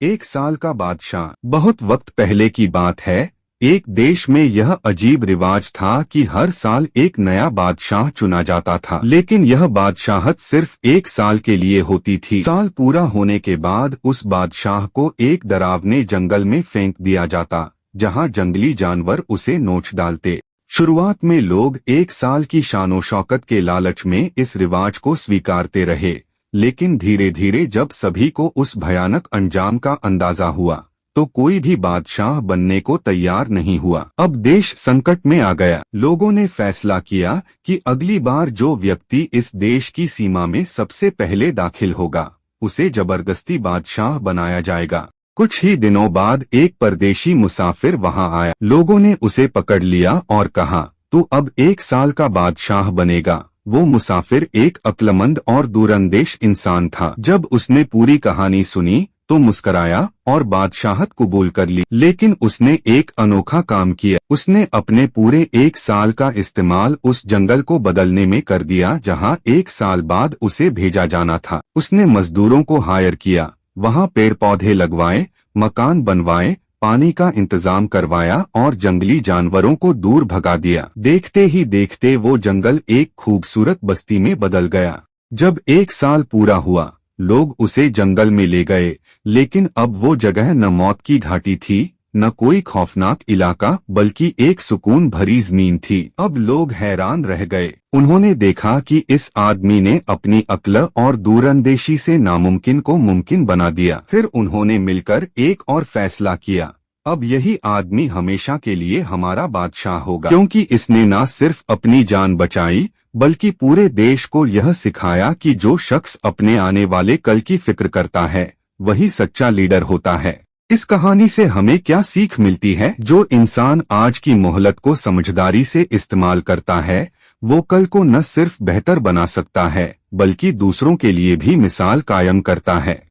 एक साल का बादशाह। बहुत वक्त पहले की बात है। एक देश में यह अजीब रिवाज था कि हर साल एक नया बादशाह चुना जाता था, लेकिन यह बादशाहत सिर्फ एक साल के लिए होती थी। साल पूरा होने के बाद उस बादशाह को एक डरावने जंगल में फेंक दिया जाता, जहां जंगली जानवर उसे नोच डालते। शुरुआत में लोग एक साल की शानो शौकत के लालच में इस रिवाज को स्वीकारते रहे, लेकिन धीरे धीरे जब सभी को उस भयानक अंजाम का अंदाजा हुआ, तो कोई भी बादशाह बनने को तैयार नहीं हुआ। अब देश संकट में आ गया। लोगों ने फैसला किया कि अगली बार जो व्यक्ति इस देश की सीमा में सबसे पहले दाखिल होगा, उसे जबरदस्ती बादशाह बनाया जाएगा। कुछ ही दिनों बाद एक परदेशी मुसाफिर वहां आया। लोगों ने उसे पकड़ लिया और कहा, तू अब एक साल का बादशाह बनेगा। वो मुसाफिर एक अक्लमंद और दूरंदेश इंसान था। जब उसने पूरी कहानी सुनी तो मुस्कराया और बादशाहत कबूल कर ली। लेकिन उसने एक अनोखा काम किया। उसने अपने पूरे एक साल का इस्तेमाल उस जंगल को बदलने में कर दिया जहां एक साल बाद उसे भेजा जाना था। उसने मजदूरों को हायर किया, वहां पेड़ पौधे लगवाए, मकान बनवाए, पानी का इंतजाम करवाया और जंगली जानवरों को दूर भगा दिया। देखते ही देखते वो जंगल एक खूबसूरत बस्ती में बदल गया। जब एक साल पूरा हुआ, लोग उसे जंगल में ले गए, लेकिन अब वो जगह न मौत की घाटी थी, न कोई खौफनाक इलाका, बल्कि एक सुकून भरी जमीन थी। अब लोग हैरान रह गए। उन्होंने देखा कि इस आदमी ने अपनी अक्ल और दूरंदेशी से नामुमकिन को मुमकिन बना दिया। फिर उन्होंने मिलकर एक और फैसला किया, अब यही आदमी हमेशा के लिए हमारा बादशाह होगा, क्योंकि इसने न सिर्फ अपनी जान बचाई, बल्कि पूरे देश को यह सिखाया कि जो शख्स अपने आने वाले कल की फिक्र करता है, वही सच्चा लीडर होता है। इस कहानी से हमें क्या सीख मिलती है? जो इंसान आज की मोहलत को समझदारी से इस्तेमाल करता है, वो कल को न सिर्फ बेहतर बना सकता है, बल्कि दूसरों के लिए भी मिसाल कायम करता है।